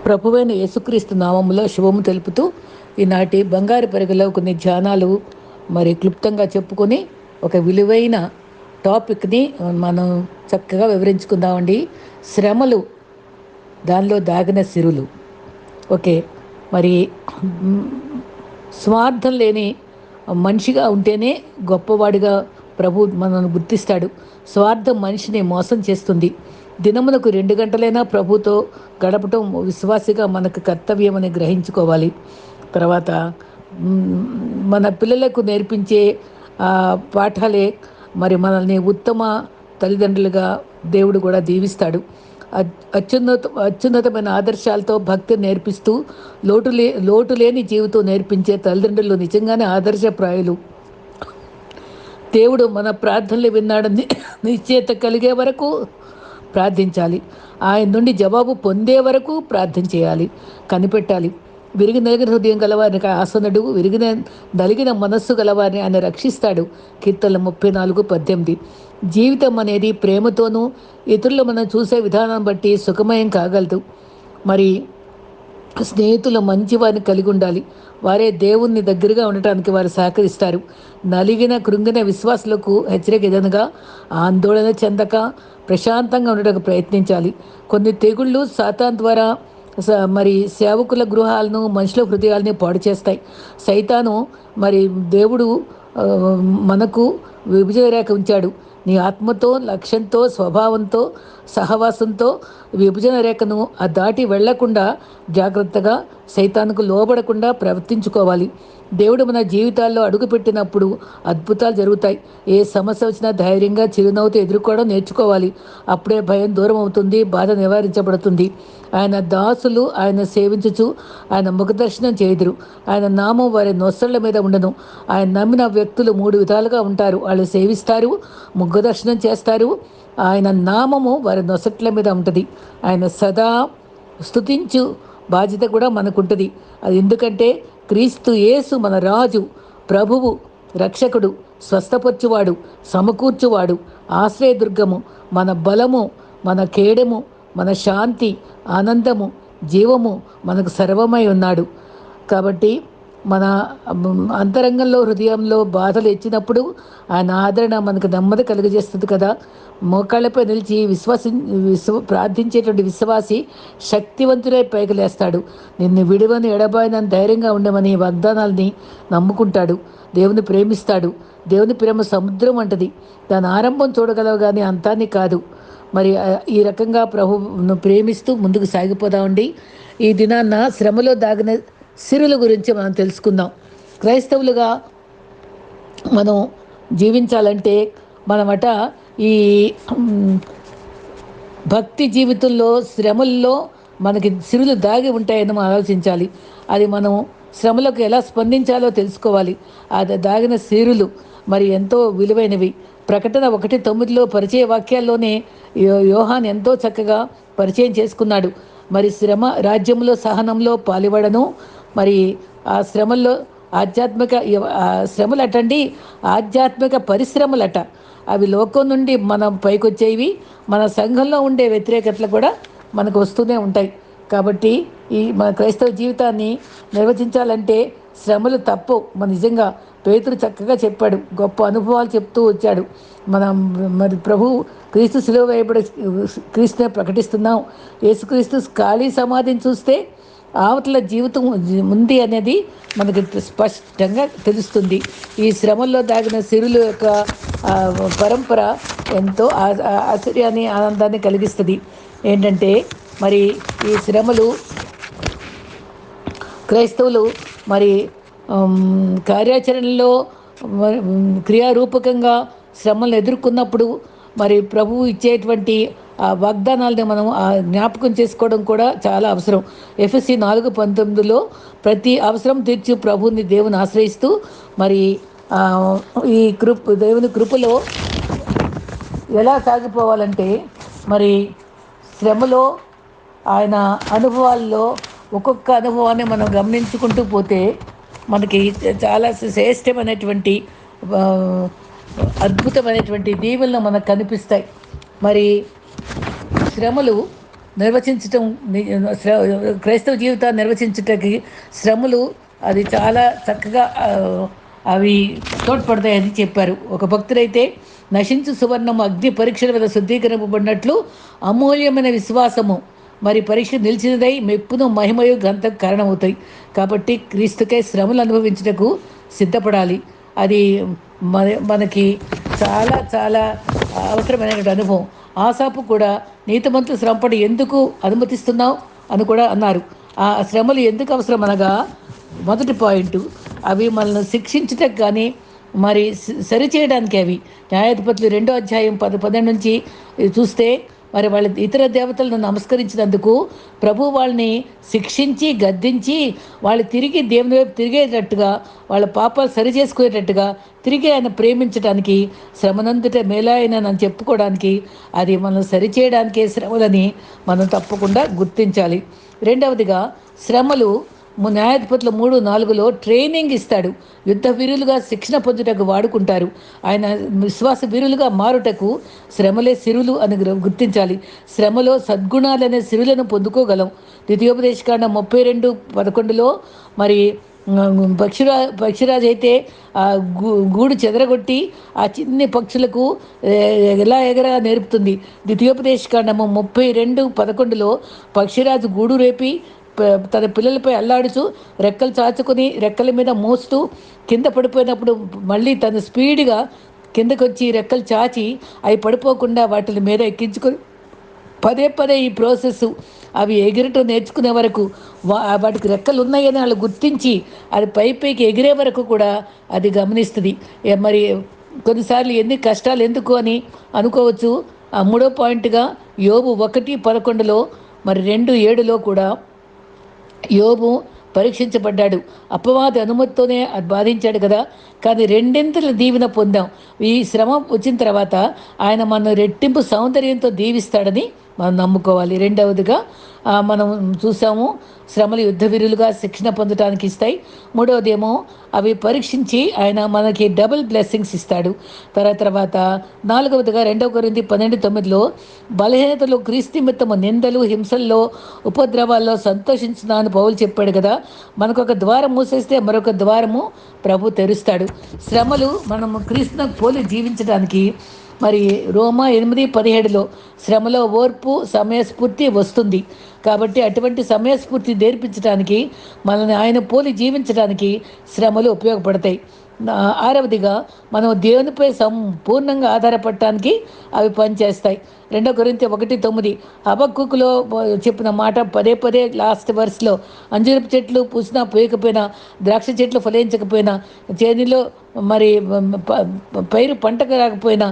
ప్రభువైన యేసుక్రీస్తు నామములో శుభము తెలుపుతూ ఈనాటి బంగారు పెరుగులో కొన్ని ధ్యానాలు క్లుప్తంగా చెప్పుకొని ఒక విలువైన టాపిక్ని మనం చక్కగా వివరించుకుందామండి. శ్రమలు, దానిలో దాగిన సిరులు. ఓకే. మరి మ్, స్వార్థం లేని మనిషిగా ఉంటేనే గొప్పవాడిగా ప్రభు మనల్ని గుర్తిస్తాడు. స్వార్థం మనిషిని మోసం చేస్తుంది. దినమునకు 2 గంటలైనా ప్రభుతో గడపటం విశ్వాసిగా మనకు కర్తవ్యం అని గ్రహించుకోవాలి. తర్వాత మన పిల్లలకు నేర్పించే పాఠాలే మనల్ని ఉత్తమ తల్లిదండ్రులుగా దేవుడు కూడా దీవిస్తాడు. అత్యున్నతమైన ఆదర్శాలతో భక్తి నేర్పిస్తూ లోటు లేని జీవితం నేర్పించే తల్లిదండ్రులు నిజంగానే ఆదర్శప్రాయులు. దేవుడు మన ప్రార్థనలు విన్నాడని నిశ్చయత కలిగే వరకు ప్రార్థించాలి. ఆయన నుండి జవాబు పొందే వరకు ప్రార్థన చేయాలి, కనిపెట్టాలి. విరిగి నలిగిన హృదయం గలవారిని ఆసనుడు, నలిగిన మనస్సు గలవారిని ఆయన రక్షిస్తాడు. కీర్తనలు 34:18. జీవితం అనేది ప్రేమతోనూ ఇతరులు మనం చూసే విధానం బట్టి సుఖమయం కాగలదు. స్నేహితులు మంచి వారిని కలిగి ఉండాలి. వారే దేవుణ్ణి దగ్గరగా ఉండటానికి వారు సహకరిస్తారు. నలిగిన కృంగిన విశ్వాసులకు హెచ్చరిక ఏదనగా ఆందోళన చెందక ప్రశాంతంగా ఉండడానికి ప్రయత్నించాలి. కొన్ని తెగుళ్ళు సాతాన్ ద్వారా సేవకుల గృహాలను, మనుషుల హృదయాలని పాడు చేస్తాయి. సైతాను దేవుడు మనకు విభజన రేఖ ఉంచాడు. నీ ఆత్మతో, లక్ష్యంతో, స్వభావంతో, సహవాసంతో విభజన రేఖను దాటి వెళ్లకుండా జాగ్రత్తగా, సైతానుకు లోబడకుండా ప్రవర్తించుకోవాలి. దేవుడు మన జీవితాల్లో అడుగుపెట్టినప్పుడు అద్భుతాలు జరుగుతాయి. ఏ సమస్య వచ్చినా ధైర్యంగా చిరునవ్వుతో ఎదుర్కోవడం నేర్చుకోవాలి. అప్పుడే భయం దూరం అవుతుంది, బాధ నివారించబడుతుంది. ఆయన దాసులు ఆయన సేవించుచు ఆయన ముఖదర్శనం చేయుదురు. ఆయన నామం వారి నొసళ్ల మీద ఉండను. ఆయన నమ్మిన వ్యక్తులు 3 విధాలుగా ఉంటారు. వాళ్ళు సేవిస్తారు, ముఖదర్శనం చేస్తారు. ఆయన నామము వారి నొసట్ల మీద ఉంటుంది. ఆయన సదా స్తుతించు బాధ్యత కూడా మనకుంటుంది. అది ఎందుకంటే క్రీస్తు యేసు మన రాజు, ప్రభువు, రక్షకుడు, స్వస్థపరచువాడు, సమకూర్చువాడు, ఆశ్రయదుర్గము, మన బలము, మన కేడము, మన శాంతి, ఆనందము, జీవము, మనకు సర్వమై ఉన్నాడు. కాబట్టి మన అంతరంగంలో, హృదయంలో బాధలు ఇచ్చినప్పుడు ఆయన ఆదరణ మనకు నెమ్మది కలుగజేస్తుంది కదా. మోకాళ్ళపై నిలిచి ప్రార్థించేటువంటి విశ్వాసి శక్తివంతుడై పైకి లేస్తాడు. నిన్ను విడివని ఎడబాయినని ధైర్యంగా ఉండమని వాగ్దానాల్ని నమ్ముకుంటాడు. దేవుని ప్రేమిస్తాడు. దేవుని ప్రేమ సముద్రం అంటది. దాని ఆరంభం చూడగలవు కానీ అంతాన్ని కాదు. ఈ రకంగా ప్రభువును ప్రేమిస్తూ ముందుకు సాగిపోదామండి. ఈ దినాన్న శ్రమలో దాగిన సిరుల గురించి మనం తెలుసుకుందాం. క్రైస్తవులుగా మనం జీవించాలంటే మనమట ఈ భక్తి జీవితంలో శ్రమల్లో మనకి సిరులు దాగి ఉంటాయని మనం ఆలోచించాలి. అది మనం శ్రమలకు ఎలా స్పందించాలో తెలుసుకోవాలి. అది దాగిన సిరులు ఎంతో విలువైనవి. ప్రకటన 1:9 పరిచయ వాక్యాల్లోనే యోహాన్ ఎంతో చక్కగా పరిచయం చేసుకున్నాడు. శ్రమ రాజ్యంలో సహనంలో పాలివడను. ఆ శ్రమల్లో శ్రమలటండి ఆధ్యాత్మిక పరిశ్రమలట. అవి లోకం నుండి మనం పైకొచ్చేవి. మన సంఘంలో ఉండే వ్యతిరేకతలు కూడా మనకు వస్తూనే ఉంటాయి. కాబట్టి మన క్రైస్తవ జీవితాన్ని నిర్వచించాలంటే శ్రమలు తప్పవు. నిజంగా పేతురు చక్కగా చెప్పాడు, గొప్ప అనుభవాలు చెప్తూ వచ్చాడు. ప్రభు క్రీస్తు సిలువ వేయబడి క్రీస్తునే ప్రకటిస్తున్నాం. యేసుక్రీస్తు ఖాళీ సమాధిని చూస్తే అవతల జీవితం ఉంది అనేది మనకి స్పష్టంగా తెలుస్తుంది. ఈ శ్రమల్లో దాగిన సిరుల యొక్క పరంపర ఎంతో ఆశ్చర్యాన్ని, ఆనందాన్ని కలిగిస్తుంది. ఏంటంటే ఈ శ్రమలు క్రైస్తవులు కార్యాచరణలో క్రియారూపకంగా శ్రమలను ఎదుర్కొన్నప్పుడు ప్రభువు ఇచ్చేటువంటి ఆ వాగ్దానాలను మనం జ్ఞాపకం చేసుకోవడం కూడా చాలా అవసరం. ఎఫెసీ 4:19 ప్రతి అవసరం తీర్చి ప్రభువుని దేవుని ఆశ్రయిస్తూ ఈ దేవుని కృపలో ఎలా సాగిపోవాలంటే శ్రమలో ఆయన అనుభవాల్లో ఒక్కొక్క అనుభవాన్ని మనం గమనించుకుంటూ పోతే మనకి చాలా శ్రేష్టమైనటువంటి అద్భుతమైనటువంటి దీవెనలు మనకు కనిపిస్తాయి. శ్రమలు నిర్వచించటం క్రైస్తవ జీవితాన్ని నిర్వచించటానికి శ్రమలు అది చాలా చక్కగా అవి తోడ్పడతాయని చెప్పారు. ఒక భక్తుడైతే నశించు సువర్ణము అగ్ని పరీక్షల మీద శుద్ధీకరింపబడినట్లు అమూల్యమైన విశ్వాసము మరి పరీక్ష నిలిచినదై మెప్పును మహిమయు గంతకు కారణమవుతాయి. కాబట్టి క్రీస్తుకై శ్రమలు అనుభవించుటకు సిద్ధపడాలి. అది మనకి చాలా చాలా అవసరమైన అనుభవం. ఆసాపు కూడా నీతిమంతులు శ్రమపడి ఎందుకు అనుమతిస్తున్నావు అని కూడా అన్నారు. ఆ శ్రమలు ఎందుకు అవసరం అనగా, మొదటి పాయింట్, అవి మనల్ని శిక్షించటకు కానీ మరి సరిచేయడానికి. అవి న్యాయాధిపతులు 2వ అధ్యాయం 12 నుంచి చూస్తే, మరి వాళ్ళ ఇతర దేవతలను నమస్కరించినందుకు ప్రభు వాళ్ళని శిక్షించి గద్దించి వాళ్ళు తిరిగి దేవుని వైపు తిరిగేటట్టుగా, వాళ్ళ పాపాలు సరిచేసుకునేటట్టుగా తిరిగి ఆయన ప్రేమించడానికి శ్రమనందుట మేలాయనని చెప్పుకోవడానికి, అది మనం సరిచేయడానికే శ్రమలని మనం తప్పకుండా గుర్తించాలి. రెండవదిగా, శ్రమలు న్యాయాధిపతుల 3:4లో ట్రైనింగ్ ఇస్తాడు. యుద్ధ వీరులుగా శిక్షణ పొందుటకు వాడుకుంటారు. ఆయన విశ్వాస వీరులుగా మారుటకు శ్రమలే సిరులు అని గుర్తించాలి. శ్రమలో సద్గుణాలనే సిరులను పొందుకోగలం. ద్వితీయోపదేశకాండం 32:11లో మరి పక్షిరాజు అయితే ఆ గూడు చెదరగొట్టి ఆ చిన్ని పక్షులకు ఎలా ఎగరా నేర్పుతుంది. ద్వితీయోపదేశకాండము 32:11లో పక్షిరాజు గూడు రేపి తన పిల్లలపై అల్లాడుచు రెక్కలు చాచుకొని రెక్కల మీద మోస్తూ కింద పడిపోయినప్పుడు మళ్ళీ తను స్పీడ్గా కిందకు వచ్చి రెక్కలు చాచి అవి పడిపోకుండా వాటిని మీద ఎక్కించుకొని పదే పదే ఈ ప్రాసెస్ అవి ఎగిరటం నేర్చుకునే వరకు, వాటికి రెక్కలు ఉన్నాయని వాళ్ళు గుర్తించి అది పైకి ఎగిరే వరకు కూడా అది గమనిస్తుంది. మరి కొన్నిసార్లు ఎన్ని కష్టాలు ఎందుకు అని అనుకోవచ్చు. ఆ 3వ పాయింట్గా యోబు 1:11లో మరి 2:7లో కూడా యోబు పరీక్షించబడ్డాడు. అపవాది అనుమతితోనే అది బాధించాడు కదా, కానీ రెండింతల దీవెన పొందాం. ఈ శ్రమ వచ్చిన తర్వాత ఆయన మన రెట్టింపు సౌందర్యంతో దీవిస్తాడని మనం నమ్ముకోవాలి. రెండవదిగా మనం చూసాము, శ్రమలు యుద్ధ వీరులుగా శిక్షణ పొందడానికి ఇస్తాయి. మూడవదేమో అవి పరీక్షించి ఆయన మనకి డబుల్ బ్లెస్సింగ్స్ ఇస్తాడు. తర్వాత 4వదిగా 2 కొరింథీ 12:9లో బలహీనతలు క్రీస్తు నిమిత్తము నిందలు హింసల్లో ఉపద్రవాల్లో సంతోషించున్నా అని పౌలు చెప్పాడు కదా. మనకు ఒక ద్వారం మూసేస్తే మరొక ద్వారము ప్రభు తెరుస్తాడు. శ్రమలు మనము క్రీస్తును పోలి జీవించడానికి మరి రోమా 8:17లో శ్రమలో ఓర్పు సమయస్ఫూర్తి వస్తుంది. కాబట్టి అటువంటి సమయస్ఫూర్తి నేర్పించడానికి, మనల్ని ఆయన పోలి జీవించడానికి శ్రమలు ఉపయోగపడతాయి. 6వదిగా మనం దేవునిపై సంపూర్ణంగా ఆధారపడటానికి అవి పనిచేస్తాయి. 2 కొరింథీ 1:9 హబక్కూకులో చెప్పిన మాట పదే పదే లాస్ట్ వర్స్లో, అంజూరపు చెట్లు పూసినా పూయకపోయినా, ద్రాక్ష చెట్లు ఫలించకపోయినా, చేనిలో మరి పైరు పంటకు రాకపోయినా,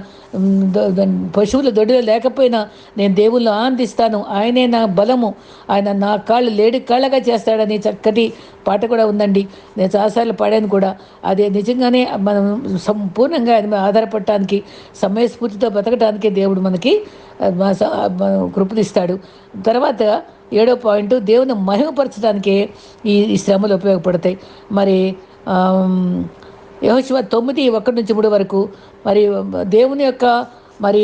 పశువుల దొడ్డిలో లేకపోయినా నేను దేవుళ్ళు ఆనందిస్తాను, ఆయనే నా బలము, ఆయన నా కాళ్ళు లేడి కాళ్ళగా చేస్తాడని చక్కటి పాట కూడా ఉందండి. నేను చాలాసార్లు పాడాను కూడా. అదే నిజంగానే మనం సంపూర్ణంగా ఆయన మీద ఆధారపడటానికి, సమయస్ఫూర్తితో బతకడానికి దేవుడు మనకి కృపనిస్తాడు. తర్వాత 7వ పాయింట్, దేవుని మహిమపరచడానికే ఈ శ్రమలు ఉపయోగపడతాయి. మరి యెహోషువ 9:1-3 వరకు మరి దేవుని యొక్క మరి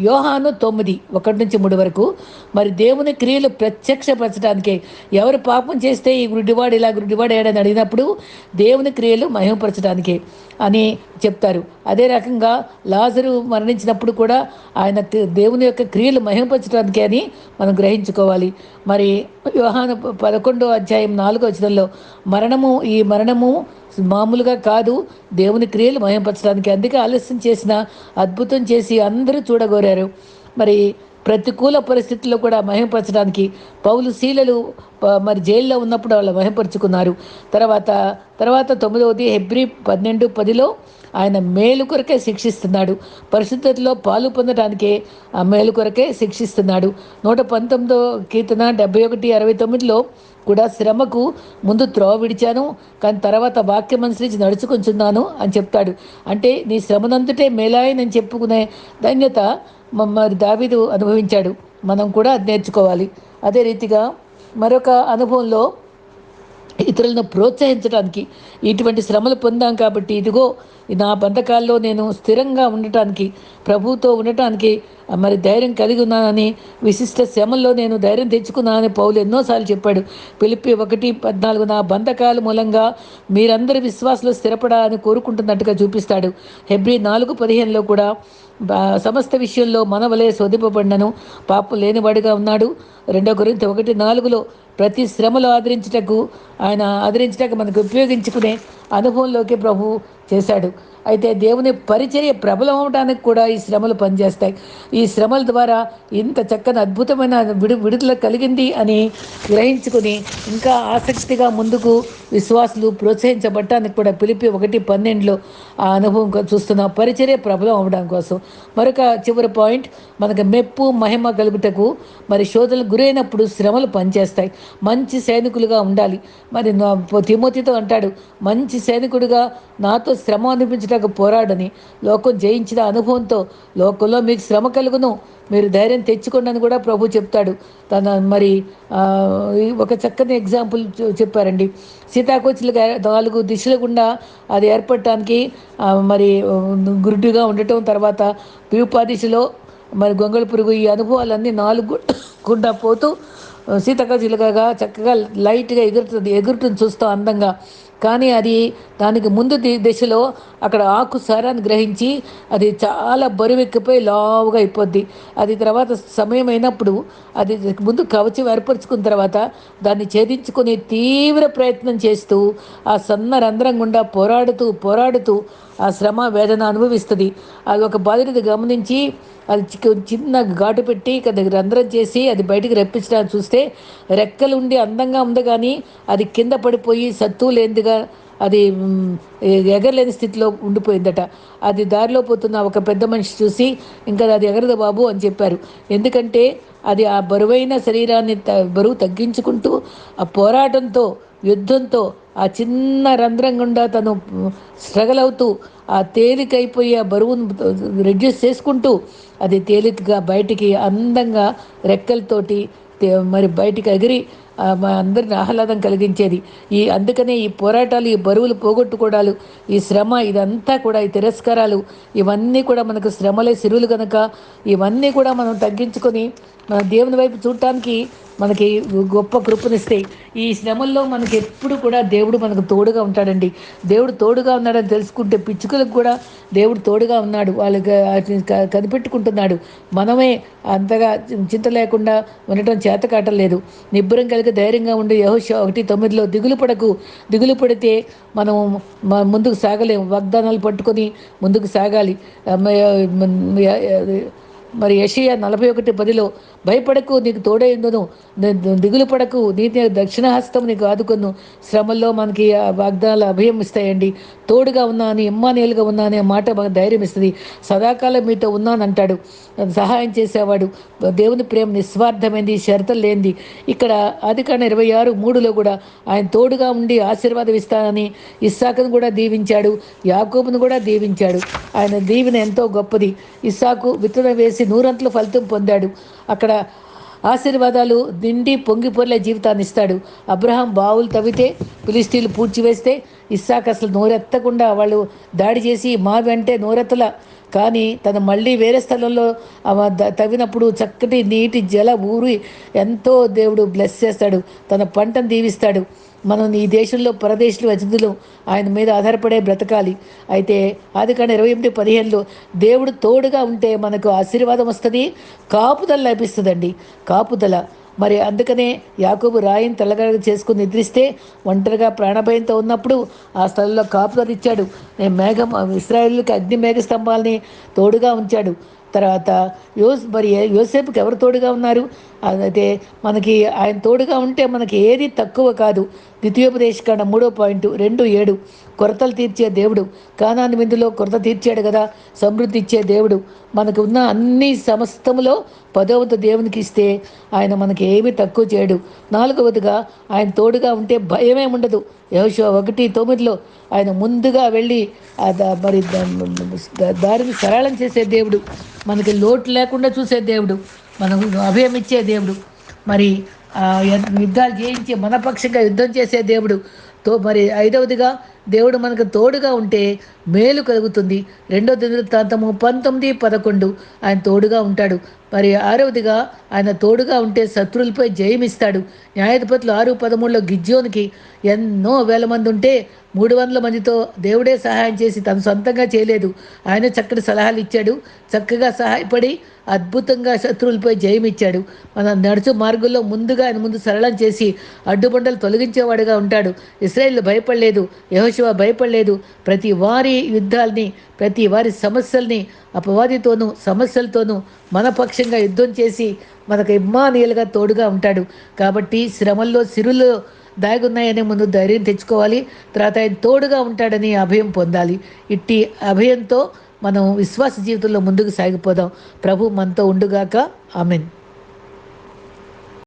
యోహాను 9:1-3 వరకు మరి దేవుని క్రియలు ప్రత్యక్షపరచడానికే. ఎవరు పాపం చేస్తే ఈ గుడ్డివాడు ఇలా గుడ్డివాడేడని అడిగినప్పుడు దేవుని క్రియలు మహిమపరచడానికే అని చెప్తారు. అదే రకంగా లాజరు మరణించినప్పుడు కూడా ఆయన దేవుని యొక్క క్రియలు మహిమపరచడానికే అని మనం గ్రహించుకోవాలి. మరి యోహాను 11:4 ఈ మరణము మామూలుగా కాదు, దేవుని క్రియలు మహిమపరచడానికి. అందుకే ఆలస్యం చేసిన అద్భుతం చేసి అందరూ చూడగోరారు. మరి ప్రతికూల పరిస్థితుల్లో కూడా మహిమపరచడానికి పౌలు శీలలు మరి జైల్లో ఉన్నప్పుడు వాళ్ళు మహిమపరుచుకున్నారు. తర్వాత 9వది హెబ్రీ 12:10లో ఆయన మేలు కొరకే శిక్షిస్తున్నాడు. పరిశుద్ధతలో పాలు పొందడానికే ఆ మేలు కొరకే శిక్షిస్తున్నాడు. 119 కీర్తన 71:69లో కూడా శ్రమకు ముందు త్రోవ విడిచాను, కానీ తర్వాత వాక్యం అనుసరించి నడుచుకొంచున్నాను అని చెప్తాడు. అంటే నీ శ్రమనందుటే మేలాయనని చెప్పుకునే ధన్యత మరి దావీదు అనుభవించాడు. మనం కూడా అది నేర్చుకోవాలి. అదే రీతిగా మరొక అనుభవంలో ఇతరులను ప్రోత్సహించడానికి ఇటువంటి శ్రమలు పొందాం కాబట్టి ఇదిగో నా బంధకాల్లో నేను స్థిరంగా ఉండటానికి ప్రభువుతో ఉండటానికి మరి ధైర్యం కలిగి ఉన్నానని విశిష్ట శ్రమల్లో నేను ధైర్యం తెచ్చుకున్నానని పౌలు ఎన్నోసార్లు చెప్పాడు. ఫిలిప్పి 1:14 నా బంధకాల మూలంగా మీరందరి విశ్వాసంలో స్థిరపడాలని కోరుకుంటున్నట్టుగా చూపిస్తాడు. హెబ్రీ 4:15లో కూడా సమస్త విషయంలో మన వలె శోధింపబడినను పాపం లేనివాడిగా ఉన్నాడు. 2 కొరింథీ 1:4లో ప్రతి శ్రమలో ఆదరించటకు మనకు ఉపయోగించుకునే అనుభవంలోకి ప్రభు చేశాడు. అయితే దేవుని పరిచర్య ప్రబలం అవడానికి కూడా ఈ శ్రమలు పనిచేస్తాయి. ఈ శ్రమల ద్వారా ఇంత చక్కని అద్భుతమైన విడుదల కలిగింది అని గ్రహించుకుని ఇంకా ఆసక్తిగా ముందుకు విశ్వాసులు ప్రోత్సహించబడటానికి కూడా ఫిలిప్పి 1:12లో ఆ అనుభవం చూస్తున్నాం. పరిచర్య ప్రబలం అవడం కోసం. మరొక చివరి పాయింట్, మనకు మెప్పు మహిమ కలుగుటకు మరి శోధనలు గురైనప్పుడు శ్రమలు పనిచేస్తాయి. మంచి సైనికులుగా ఉండాలి. మరి తిమోతితో అంటాడు, మంచి సైనికుడిగా నాతో శ్రమ అనిపించటకు పోరాడని, లోకం జయించిన అనుభవంతో లోకంలో మీకు శ్రమ కలుగును, మీరు ధైర్యం తెచ్చుకోండి అని కూడా ప్రభు చెప్తాడు. తన మరి ఒక చక్కని ఎగ్జాంపుల్ చెప్పారండి. సీతాకోచులుగా 4 దిశల గుండా అది ఏర్పడటానికి మరి గురుడుగా ఉండటం, తర్వాత ప్యూపా దిశలో మరి గొంగళి పురుగు, ఈ అనుభవాలన్నీ 4 గుండా పోతూ సీతాకోచిలుగా చక్కగా లైట్గా ఎగురుతుంది చూస్తాం అందంగా. కానీ అది దానికి ముందు దశలో అక్కడ ఆకు సారాన్ని గ్రహించి అది చాలా బరువెక్కిపోయి లావుగా అయిపోద్ది. అది తర్వాత సమయం అయినప్పుడు అది ముందు కవచం ఏర్పరచుకున్న తర్వాత దాన్ని ఛేదించుకొని తీవ్ర ప్రయత్నం చేస్తూ ఆ సన్న రంధ్రం గుండా పోరాడుతూ ఆ శ్రమ వేదన అనుభవిస్తుంది. అది ఒక బాధితుడి గమనించి అది చిన్న ఘాటు పెట్టి రంధ్రం చేసి అది బయటికి రప్పించడానికి చూస్తే రెక్కలుండి అందంగా ఉంది, కానీ అది కింద పడిపోయి సత్తు లేనిదిగా అది ఎగరలేని స్థితిలో ఉండిపోయిందట. అది దారిలో పోతున్న ఒక పెద్ద మనిషి చూసి ఇంకా అది ఎగరదు బాబు అని చెప్పారు. ఎందుకంటే అది ఆ బరువైన శరీరాన్ని బరువు తగ్గించుకుంటూ ఆ పోరాటంతో యుద్ధంతో ఆ చిన్న రంధ్రం గుండా తను స్ట్రగల్ అవుతూ ఆ తేలికైపోయి ఆ బరువును రెడ్యూస్ చేసుకుంటూ అది తేలికగా బయటికి అందంగా రెక్కలతోటి మరి బయటికి ఎగిరి మా అందరిని ఆహ్లాదం కలిగించేది. అందుకనే ఈ పోరాటాలు, ఈ బరువులు పోగొట్టుకోవడాలు, ఈ శ్రమ, ఇదంతా కూడా ఈ తిరస్కారాలు, ఇవన్నీ కూడా మనకు శ్రమలే సిరులు కనుక ఇవన్నీ కూడా మనం తగ్గించుకొని మన దేవుని వైపు చూడటానికి మనకి గొప్ప కృపనిస్తాయి. ఈ శ్రమల్లో మనకి ఎప్పుడు కూడా దేవుడు మనకు తోడుగా ఉంటాడండి. దేవుడు తోడుగా ఉన్నాడని తెలుసుకుంటే పిచ్చుకలకు కూడా దేవుడు తోడుగా ఉన్నాడు, వాళ్ళకి కనిపెట్టుకుంటున్నాడు. మనమే అంతగా చింత లేకుండా ఉండటం చేత కాటలేదు. నిబ్బరం కలిగి ధైర్యంగా ఉండి యెహోషువ 1:9లో దిగులు పడితే మనం ముందుకు సాగలేము. వాగ్దానాలు పట్టుకొని ముందుకు సాగాలి. మరి యెషయా 41:10లో భయపడకు, నీకు తోడైందును, దిగులు పడకు, నీతి దక్షిణహస్తం నీకు ఆదుకొను. శ్రమల్లో మనకి వాగ్దానాలు అభయం ఇస్తాయండి. తోడుగా ఉన్నాను, ఇమ్మానుయేలుగా ఉన్నాను అనే మాట మనకు ధైర్యం ఇస్తుంది. సదాకాలం మీతో ఉన్నానంటాడు, సహాయం చేసేవాడు. దేవుని ప్రేమ నిస్వార్థమైంది, షరతులు లేనిది. ఇక్కడ ఆదికాండం 26:3లో కూడా ఆయన తోడుగా ఉండి ఆశీర్వాదం ఇస్తానని ఇస్సాకును కూడా దీవించాడు, యాకోబును కూడా దీవించాడు. ఆయన దీవెన ఎంతో గొప్పది. ఇస్సాకు విత్తనం వేసి 100 ఫలితం పొందాడు. అక్కడ ఆశీర్వాదాలు నిండి పొంగిపొర్లే జీవితాన్ని ఇస్తాడు. అబ్రహాం బావులు తవ్వితే ఫిలిష్తీయులు పూడ్చివేస్తే ఇస్సాకు అసలు నోరెత్తకుండా వాళ్ళు దాడి చేసి మా వెంటే నోరెత్తల, కానీ తను మళ్ళీ వేరే స్థలంలో తవ్వినప్పుడు చక్కటి నీటి జల ఊరి ఎంతో దేవుడు బ్లెస్ చేస్తాడు, తన పంటను దీవిస్తాడు. మనం ఈ దేశంలో పరదేశులు అతిథులు ఆయన మీద ఆధారపడే బ్రతకాలి. అయితే ఆదికాండం 28:15లో దేవుడు తోడుగా ఉంటే మనకు ఆశీర్వాదం వస్తుంది, కాపుదల లభిస్తుందండి. కాపుదల మరి అందుకనే యాకోబు రాయిని తలగడ చేసుకుని నిద్రిస్తే ఒంటరిగా ప్రాణభయంతో ఉన్నప్పుడు ఆ స్థలంలో కాపుదల ఇచ్చాడు. ఇశ్రాయేలుకి అగ్ని మేఘ స్తంభాలని తోడుగా ఉంచాడు. తర్వాత యోసేపుకి ఎవరు తోడుగా ఉన్నారు? అయితే మనకి ఆయన తోడుగా ఉంటే మనకి ఏది తక్కువ కాదు. ద్వితీయోపదేశకాండం 3:2-7 కొరతలు తీర్చే దేవుడు. కానాను విందులో కొరత తీర్చాడు కదా, సమృద్ధి ఇచ్చే దేవుడు. మనకు ఉన్న అన్ని సమస్తములో 10వ దేవునికి ఇస్తే ఆయన మనకి ఏమీ తక్కువ చేయడు. 4వదిగా ఆయన తోడుగా ఉంటే భయమే ఉండదు. యెహోషువ 1:9లో ఆయన ముందుగా వెళ్ళి మరి దారిని సరళం చేసే దేవుడు, మనకి లోటు లేకుండా చూసే దేవుడు, మనకు అభయం ఇచ్చే దేవుడు. మరి యుద్ధాలు జయించి మనపక్షంగా యుద్ధం చేసే దేవుడు. మరి ఐదవదిగా దేవుడు మనకు తోడుగా ఉంటే మేలు కలుగుతుంది. రెండో దినవృత్తాంతము 19:11 ఆయన తోడుగా ఉంటాడు. మరి ఆరవదిగా ఆయన తోడుగా ఉంటే శత్రువులపై జయమిస్తాడు. న్యాయాధిపతులు 6:13లో గిద్యోనికి ఎన్నో వేల మంది ఉంటే 300 మందితో దేవుడే సహాయం చేసి తను సొంతంగా చేయలేదు. ఆయన చక్కటి సలహాలు ఇచ్చాడు. చక్కగా సహాయపడి అద్భుతంగా శత్రువులపై జయమిచ్చాడు. మన నడుచు మార్గంలో ముందుగా ఆయన ముందు సరళం చేసి అడ్డుబండలు తొలగించేవాడుగా ఉంటాడు. ఇశ్రాయేలు భయపడలేదు, యెహోషువ భయపడలేదు. ప్రతి వారి యుద్ధాల్ని, ప్రతి వారి సమస్యల్ని అపవాదితోనూ సమస్యలతోనూ మనపక్షంగా యుద్ధం చేసి మనకు ఇమ్మానుయేలుగా తోడుగా ఉంటాడు. కాబట్టి శ్రమల్లో సిరుల్లో దాగున్నాయనే ముందు ధైర్యం తెచ్చుకోవాలి. తర్వాత ఆయన తోడుగా ఉంటాడని అభయం పొందాలి. ఇట్టి అభయంతో మనం విశ్వాస జీవితంలో ముందుకు సాగిపోదాం. ప్రభు మనతో ఉండుగాక. ఆమెన్.